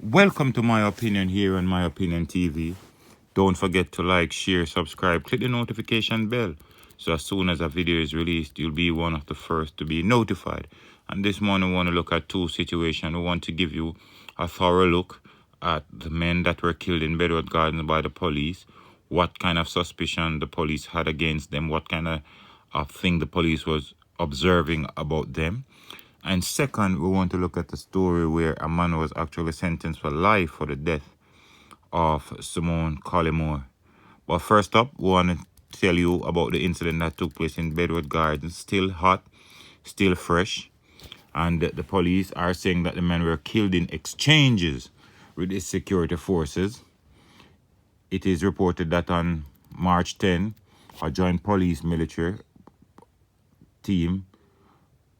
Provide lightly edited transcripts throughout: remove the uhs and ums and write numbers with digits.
Welcome to My Opinion here on My Opinion TV. Don't forget to like, share, subscribe, click the notification bell so as soon as a video is released, you'll be one of the first to be notified. And this morning, we want to look at two situations. We want to give you a thorough look at the men that were killed in Bedworth Gardens by the police, what kind of suspicion the police had against them, what kind of thing the police was observing about them. And second, we want to look at the story where a man was actually sentenced for life for the death of Simone Collymore. But first up, we want to tell you about the incident that took place in Bedworth Gardens. Still hot, still fresh. And the police are saying that the men were killed in exchanges with the security forces. It is reported that on March 10, a joint police military team,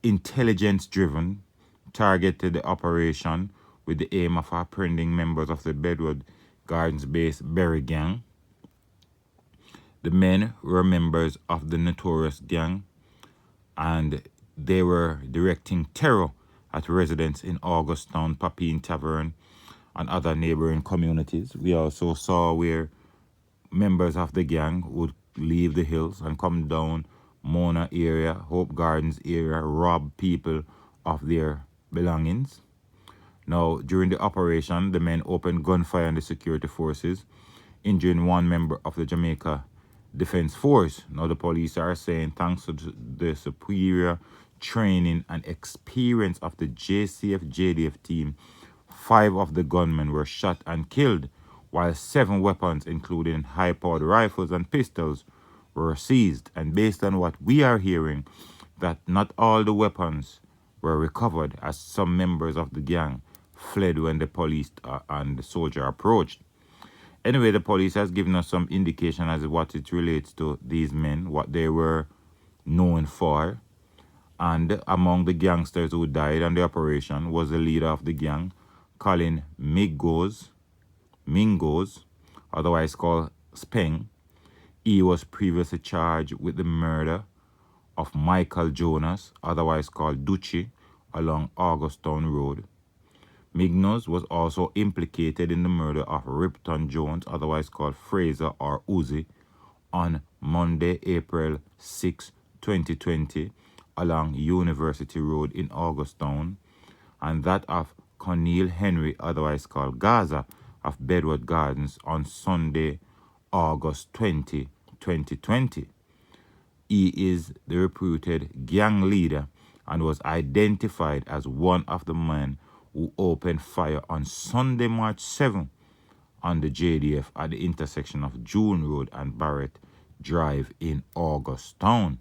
intelligence-driven, targeted the operation with the aim of apprehending members of the Bedworth Gardens-based Berry Gang. The men were members of the notorious gang, and they were directing terror at residents in Augustown, Papine Tavern, and other neighboring communities. We also saw where members of the gang would leave the hills and come down Mona area, Hope Gardens area, rob people of their belongings. Now, during the operation, the men opened gunfire on the security forces, injuring one member of the Jamaica Defense Force. Now, the police are saying thanks to the superior training and experience of the JCF-JDF team, 5 of the gunmen were shot and killed, while 7 weapons, including high-powered rifles and pistols, were seized. And based on what we are hearing, that not all the weapons were recovered, as some members of the gang fled when the police and the soldier approached. Anyway, the police has given us some indication as to what it relates to these men, what they were known for. And among the gangsters who died on the operation was the leader of the gang, Colin Mingos, otherwise called Speng. He was previously charged with the murder of Michael Jonas, otherwise called Ducci, along Augustown Road. Mignos was also implicated in the murder of Ripton Jones, otherwise called Fraser or Uzi, on Monday, April 6, 2020, along University Road in Augustown, and that of Corneal Henry, otherwise called Gaza, of Bedworth Gardens on Sunday, August 20, 2020. He is the reputed gang leader and was identified as one of the men who opened fire on Sunday, March 7 on the JDF at the intersection of June Road and Barrett Drive in Augustown.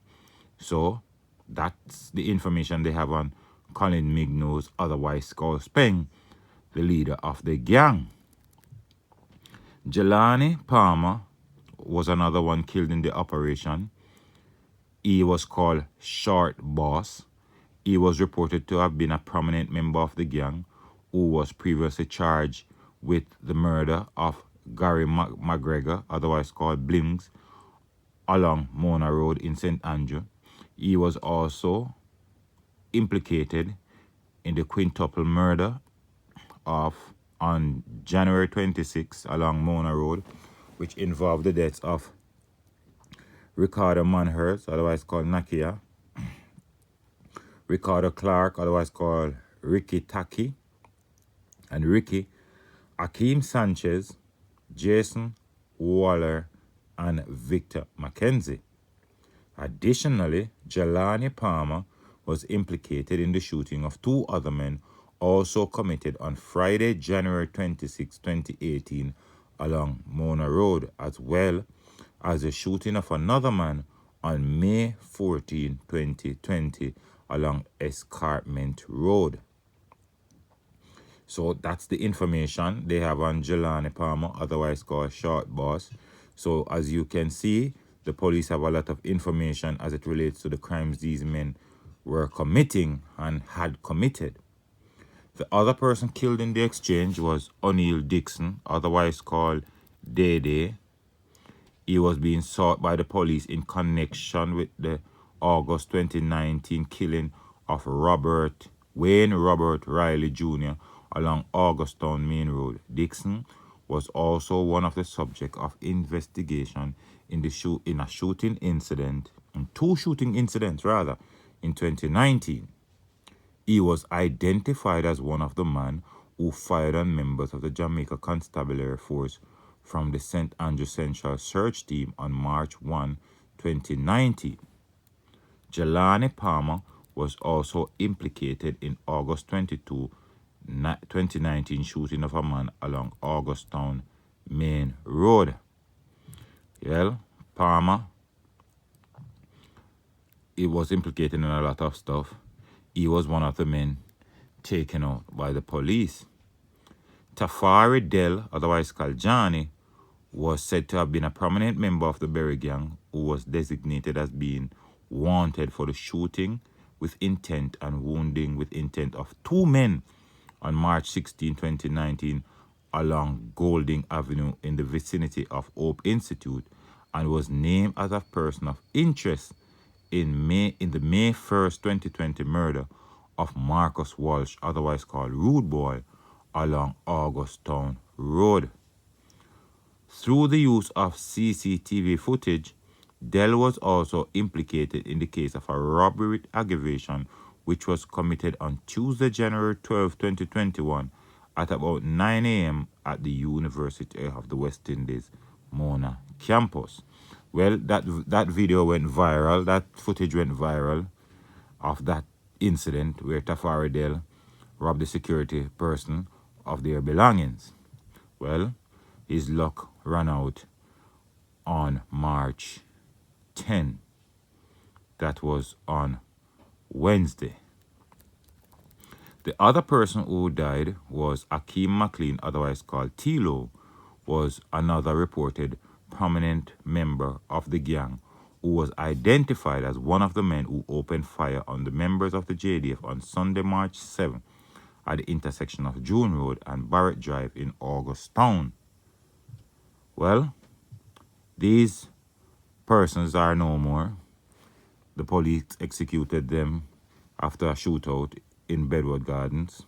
So that's the information they have on Colin Mignos, otherwise called Speng, the leader of the gang. Jalani Palmer was another one killed in the operation. He was called Short Boss. He was reported to have been a prominent member of the gang who was previously charged with the murder of Gary McGregor, otherwise called Blings, along Mona Road in St. Andrew. He was also implicated in the quintuple murder on January 26 along Mona Road, which involved the deaths of Ricardo Manhurst, otherwise called Nakia, Ricardo Clark, otherwise called Ricky Taki, and Ricky, Akeem Sanchez, Jason Waller, and Victor McKenzie. Additionally, Jalani Palmer was implicated in the shooting of 2 other men also committed on Friday, January 26, 2018, along Mona Road, as well as the shooting of another man on May 14, 2020, along Escarpment Road. So that's the information they have on Jalani Palmer, otherwise called Short Boss. So as you can see, the police have a lot of information as it relates to the crimes these men were committing and had committed. The other person killed in the exchange was O'Neill Dixon, otherwise called Day. He was being sought by the police in connection with the August 2019 killing of Wayne Robert Riley Jr., along Augusttown Main Road. Dixon was also one of the subjects of investigation in a shooting incident, in two shooting incidents rather, in 2019. He was identified as one of the men who fired on members of the Jamaica Constabulary Force from the St. Andrew Central Search Team on March 1, 2019. Jalani Palmer was also implicated in August 22, 2019 shooting of a man along Augusttown Main Road. Well, Palmer, he was implicated in a lot of stuff. He was one of the men taken out by the police. Tafara Dale, otherwise called Johnny, was said to have been a prominent member of the Berry Gang who was designated as being wanted for the shooting with intent and wounding with intent of two men on March 16, 2019 along Golding Avenue in the vicinity of Hope Institute, and was named as a person of interest in the May 1st, 2020 murder of Marcus Walsh, otherwise called Rude Boy, along Augusttown Road. Through the use of CCTV footage, Dell was also implicated in the case of a robbery with aggravation which was committed on Tuesday, January 12, 2021 at about 9 a.m. at the University of the West Indies, Mona campus. Well, that video went viral, that footage went viral of that incident where Tafara Dale robbed the security person of their belongings. Well, his luck ran out on March 10. That was on Wednesday. The other person who died was Akima Clean, otherwise called Tilo, was another reported prominent member of the gang who was identified as one of the men who opened fire on the members of the JDF on Sunday, March 7 at the intersection of June Road and Barrett Drive in Augusttown. Well, these persons are no more. The police executed them after a shootout in Bedward Gardens.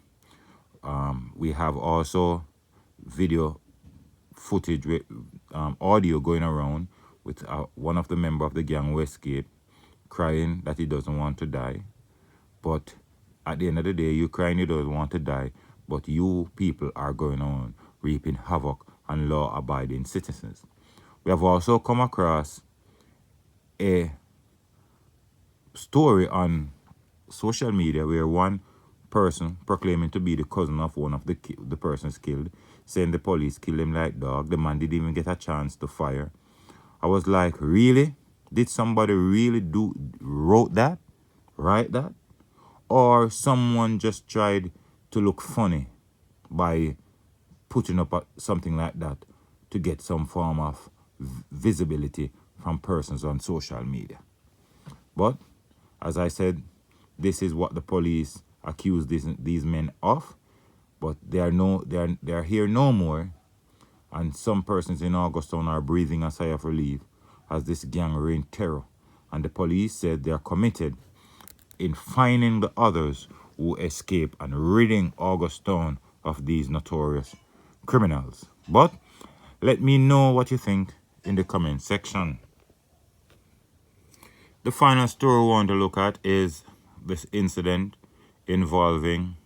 We have also video footage with audio going around with one of the members of the gang, Westgate, crying that he doesn't want to die. But at the end of the day, you crying you don't want to die, but you people are going on reaping havoc on law-abiding citizens. We have also come across a story on social media where one person proclaiming to be the cousin of one of the persons killed, saying the police killed him like dog. The man didn't even get a chance to fire. I was like, really? Did somebody really wrote that? Write that? Or someone just tried to look funny by putting up something like that to get some form of visibility from persons on social media. But as I said, this is what the police accuse these men of, but they are here no more, and some persons in Augusttown are breathing a sigh of relief as this gang reign terror, and the police said they are committed in finding the others who escape and ridding Augusttown of these notorious criminals. But let me know what you think in the comment section. The final story we want to look at is this incident involving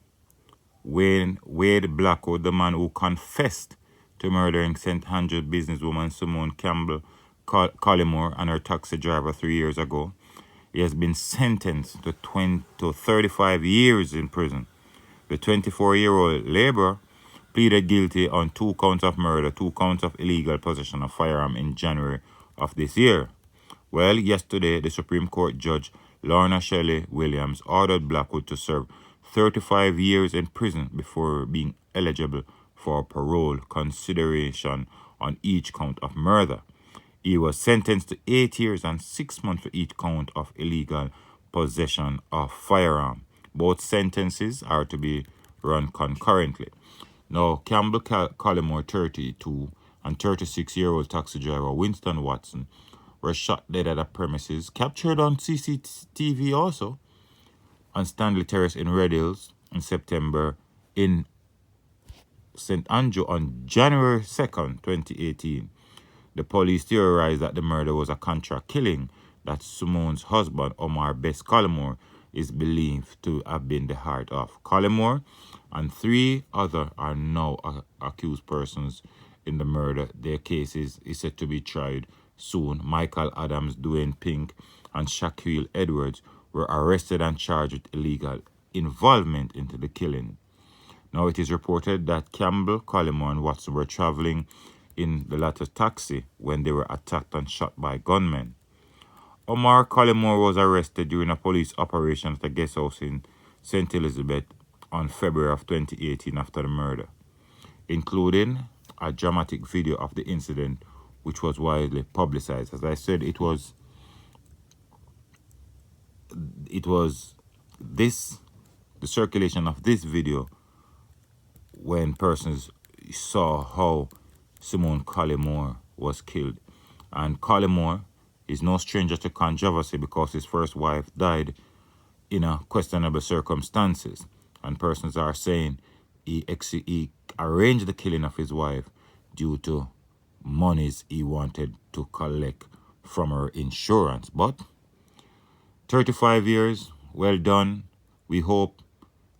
Wade Blackwood, the man who confessed to murdering St. Andrew businesswoman Simone Campbell Collymore and her taxi driver 3 years ago. He has been sentenced to 35 years in prison. The 24-year-old laborer pleaded guilty on 2 counts of murder, 2 counts of illegal possession of firearm in January of this year. Well, yesterday, the Supreme Court Judge Lorna Shelley Williams ordered Blackwood to serve 35 years in prison before being eligible for parole consideration on each count of murder. He was sentenced to 8 years and 6 months for each count of illegal possession of firearm. Both sentences are to be run concurrently. Now, Campbell Collymore, 32, and 36-year-old taxi driver Winston Watson were shot dead at a premises, captured on CCTV also, on Stanley Terrace in Red Hills in September in St. Andrew on January 2nd, 2018. The police theorized that the murder was a contract killing, that Simone's husband, Omar Best Collymore, is believed to have been the heart of. Collymore and 3 others are now accused persons in the murder. Their cases is set to be tried soon. Michael Adams, Dwayne Pink, and Shaquille Edwards were arrested and charged with illegal involvement into the killing. Now it is reported that Campbell, Collymore, and Watson were traveling in the latter's taxi when they were attacked and shot by gunmen. Omar Collymore was arrested during a police operation at a guest house in St. Elizabeth on February of 2018 after the murder, including a dramatic video of the incident which was widely publicized. As I said, it was the circulation of this video when persons saw how Simone Collymore was killed. And Collymore is no stranger to controversy because his first wife died in a questionable circumstances. And persons are saying he arranged the killing of his wife due to monies he wanted to collect from her insurance. But 35 years, well done. We hope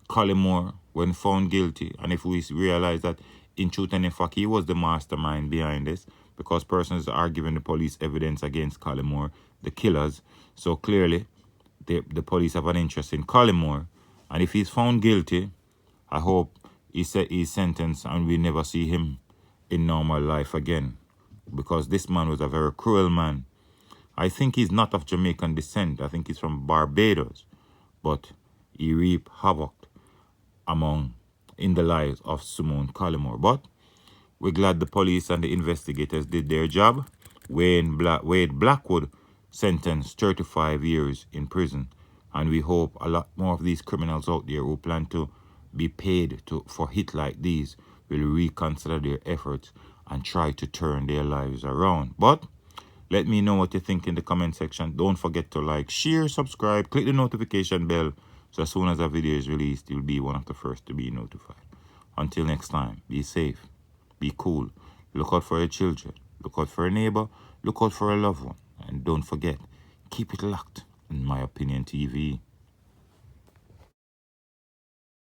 Collymore, when found guilty, and if we realize that in truth and in fact he was the mastermind behind this, because persons are giving the police evidence against Collymore, the killers, so clearly the police have an interest in Collymore, and if he's found guilty, I hope he's sentenced and we never see him in normal life again, because this man was a very cruel man. I think he's not of Jamaican descent. I think he's from Barbados, but he reaped havoc in the lives of Simone Collymore. But we're glad the police and the investigators did their job. Wade Blackwood sentenced 35 years in prison, and we hope a lot more of these criminals out there who plan to be paid for hits like these will reconsider their efforts and try to turn their lives around. But let me know what you think in the comment section. Don't forget to like, share, subscribe, click the notification bell, so as soon as a video is released, you'll be one of the first to be notified. Until next time, be safe, be cool, look out for your children, look out for a neighbor, look out for a loved one, and don't forget, keep it locked on My Opinion TV.